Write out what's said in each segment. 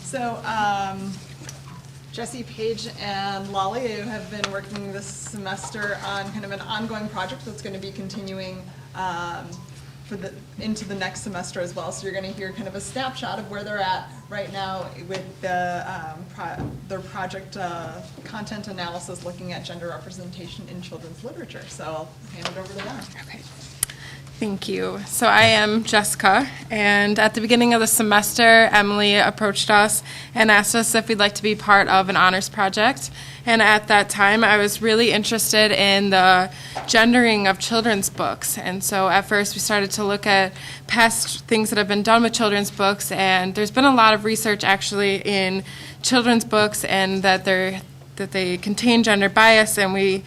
So Jesse, Paige, and Lolly have been working this semester on kind of an ongoing project that's going to be continuing into the next semester as well. So you're going to hear kind of a snapshot of where they're at right now with their project content analysis looking at gender representation in children's literature. So I'll hand it over to them. Okay. Thank you. So I am Jessica, and at the beginning of the semester, Emily approached us and asked us if we'd like to be part of an honors project. And at that time, I was really interested in the gendering of children's books. And so at first, we started to look at past things that have been done with children's books, and there's been a lot of research actually in children's books and that they contain gender bias, and we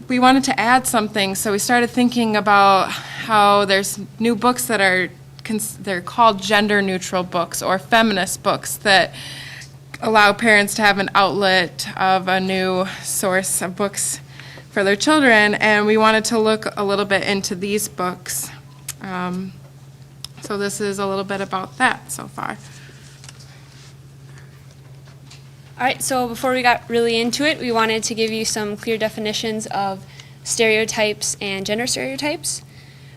wanted to add something, so we started thinking about how there's new books that they're called gender-neutral books or feminist books that allow parents to have an outlet of a new source of books for their children, and we wanted to look a little bit into these books. So this is a little bit about that so far. All right, so before we got really into it, we wanted to give you some clear definitions of stereotypes and gender stereotypes.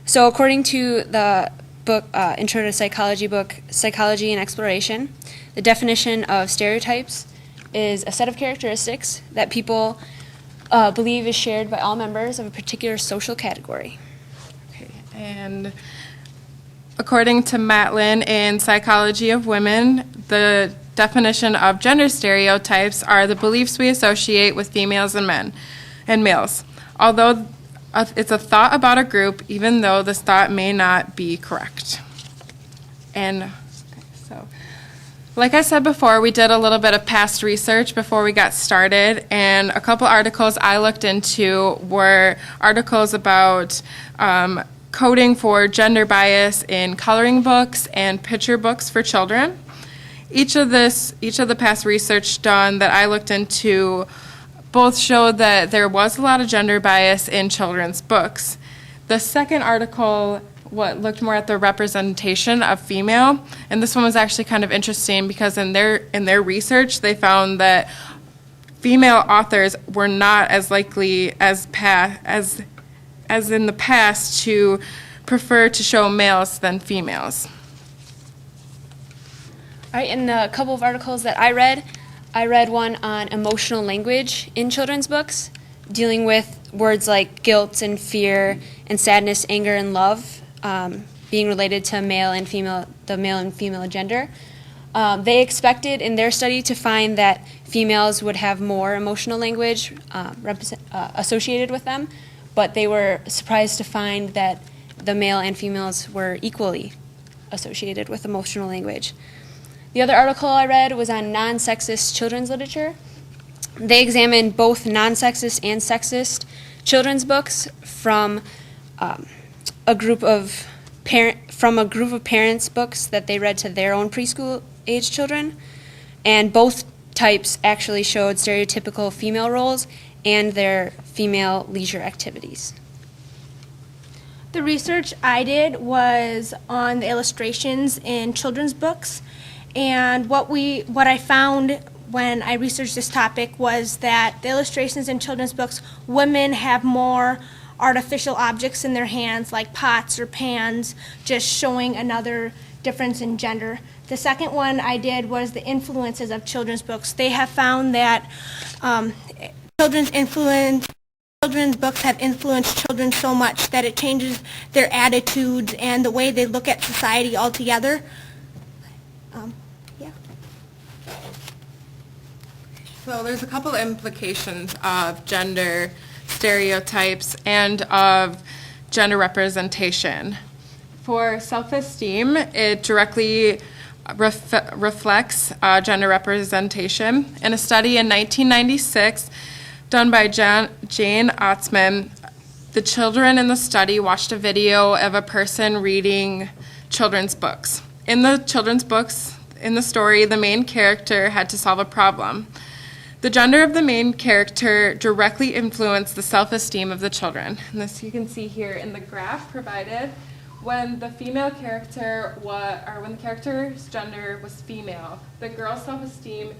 So according to the book, Intro to Psychology book, Psychology and Exploration, the definition of stereotypes is a set of characteristics that people believe is shared by all members of a particular social category. Okay, and according to Matlin in Psychology of Women, the definition of gender stereotypes are the beliefs we associate with females and men and males, although it's a thought about a group, even though this thought may not be correct. And so, like I said before, we did a little bit of past research before we got started, and a couple articles I looked into were articles about coding for gender bias in coloring books and picture books for children. Each of the past research done that I looked into both showed that there was a lot of gender bias in children's books. The second article looked more at the representation of female, and this one was actually kind of interesting because in their research they found that female authors were not as likely as in the past to prefer to show males than females. All right, in the couple of articles that I read one on emotional language in children's books, dealing with words like guilt and fear and sadness, anger, and love, being related to the male and female gender. They expected in their study to find that females would have more emotional language associated with them, but they were surprised to find that the male and females were equally associated with emotional language. The other article I read was on non-sexist children's literature. They examined both non-sexist and sexist children's books from a group of parents' books that they read to their own preschool-age children, and both types actually showed stereotypical female roles and their female leisure activities. The research I did was on the illustrations in children's books. And what I found when I researched this topic was that the illustrations in children's books, women have more artificial objects in their hands, like pots or pans, just showing another difference in gender. The second one I did was the influences of children's books. They have found that children's books have influenced children so much that it changes their attitudes and the way they look at society altogether. So there's a couple implications of gender stereotypes and of gender representation. For self-esteem, it directly reflects gender representation. In a study in 1996 done by Jane Otzman, the children in the study watched a video of a person reading children's books. In the children's books, in the story, the main character had to solve a problem. The gender of the main character directly influenced the self-esteem of the children. And this you can see here in the graph provided, when the female character when the character's gender was female, the girl's self-esteem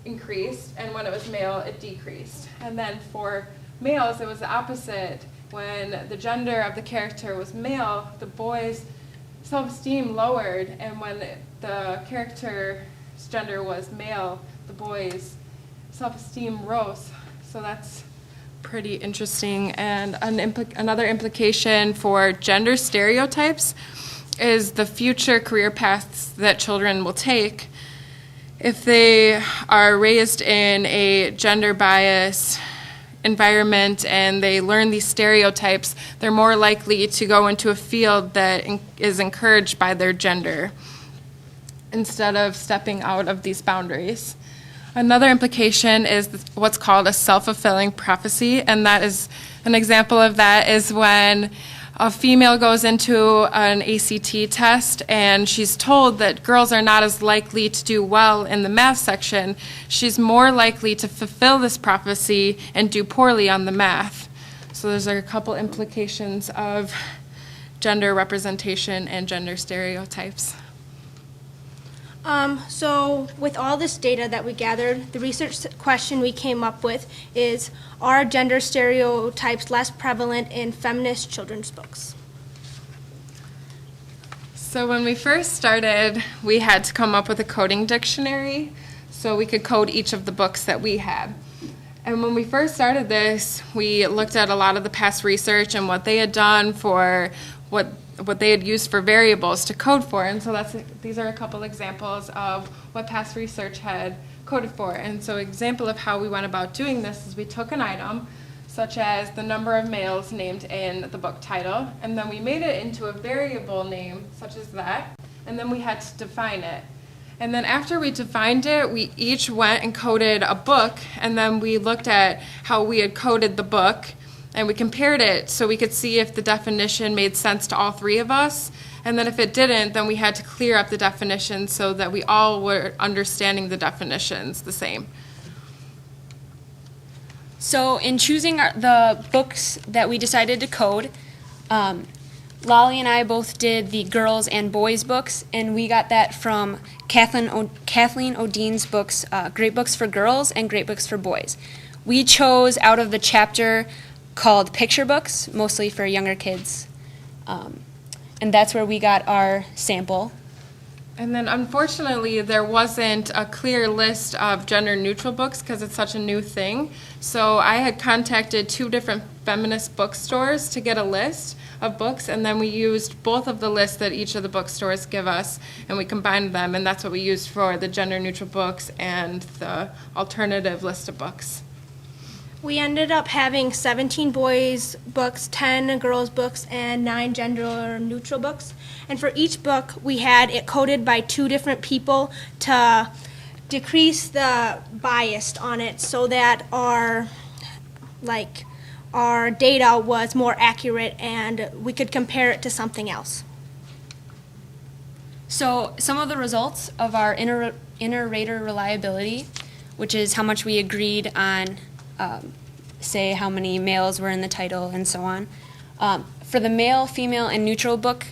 increased, and when it was male, it decreased. And then for males, it was the opposite. When the gender of the character was male, the boy's self-esteem lowered, and when the character's gender was male, the boy's self-esteem rose. So that's pretty interesting. And another implication for gender stereotypes is the future career paths that children will take. If they are raised in a gender bias environment and they learn these stereotypes, they're more likely to go into a field that is encouraged by their gender instead of stepping out of these boundaries. Another implication is what's called a self-fulfilling prophecy, and that is an example of that is when a female goes into an ACT test and she's told that girls are not as likely to do well in the math section. She's more likely to fulfill this prophecy and do poorly on the math. So there's a couple implications of gender representation and gender stereotypes. So with all this data that we gathered, the research question we came up with is, are gender stereotypes less prevalent in feminist children's books? So when we first started, we had to come up with a coding dictionary so we could code each of the books that we had. And when we first started this, we looked at a lot of the past research and what they had done for what they had used for variables to code for. And so these are a couple examples of what past research had coded for. And so an example of how we went about doing this is we took an item, such as the number of males named in the book title, and then we made it into a variable name, such as that, and then we had to define it. And then after we defined it, we each went and coded a book, and then we looked at how we had coded the book, and we compared it so we could see if the definition made sense to all three of us. And then if it didn't, then we had to clear up the definition so that we all were understanding the definitions the same. So in choosing the books that we decided to code, Lolly and I both did the girls and boys books, and we got that from Kathleen Odine's books, Great Books for Girls and Great Books for Boys. We chose out of the chapter called Picture Books, mostly for younger kids, and that's where we got our sample. And then unfortunately, there wasn't a clear list of gender-neutral books because it's such a new thing. So I had contacted 2 different feminist bookstores to get a list of books, and then we used both of the lists that each of the bookstores give us, and we combined them, and that's what we used for the gender-neutral books and the alternative list of books. We ended up having 17 boys books, 10 girls books, and 9 gender neutral books. And for each book, we had it coded by 2 different people to decrease the bias on it so that our data was more accurate and we could compare it to something else. So some of the results of our inter-rater reliability, which is how much we agreed on say how many males were in the title and so on. For the male, female, and neutral book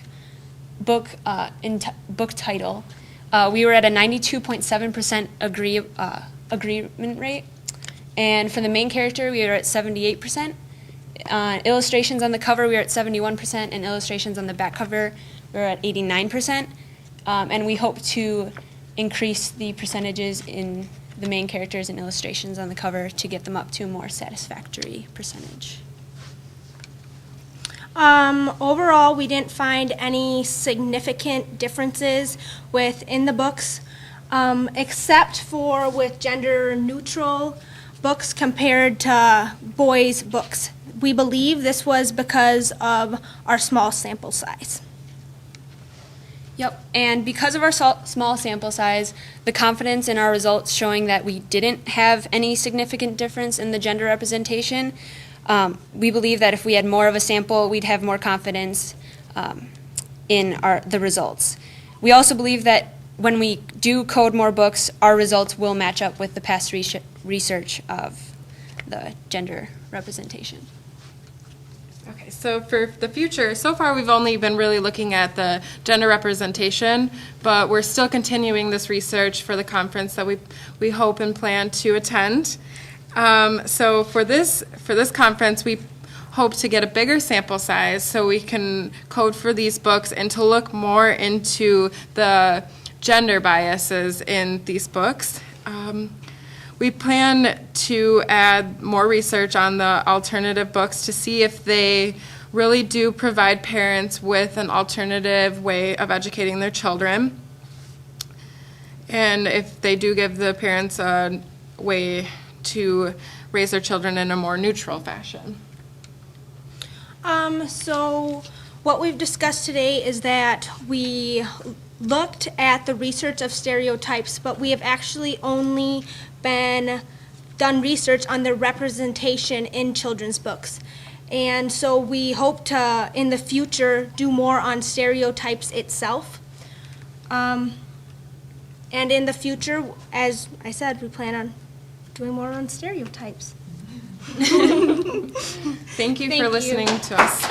title, we were at a 92.7% agreement rate, and for the main character, we were at 78%. Illustrations on the cover, we were at 71%, and illustrations on the back cover, we were at 89%. And we hope to increase the percentages in the main characters and illustrations on the cover to get them up to a more satisfactory percentage. Overall, we didn't find any significant differences within the books, except for with gender-neutral books compared to boys' books. We believe this was because of our small sample size. Yep, and because of our small sample size, the confidence in our results showing that we didn't have any significant difference in the gender representation, we believe that if we had more of a sample, we'd have more confidence in the results. We also believe that when we do code more books, our results will match up with the past research of the gender representation. Okay, so for the future, so far we've only been really looking at the gender representation, but we're still continuing this research for the conference that we hope and plan to attend. So for this conference, we hope to get a bigger sample size so we can code for these books and to look more into the gender biases in these books. We plan to add more research on the alternative books to see if they really do provide parents with an alternative way of educating their children, and if they do give the parents a way to raise their children in a more neutral fashion. So what we've discussed today is that we looked at the research of stereotypes, but we have actually only done research on the representation in children's books. And so we hope to, in the future, do more on stereotypes itself. And in the future, as I said, we plan on doing more on stereotypes. Thank you for listening to us.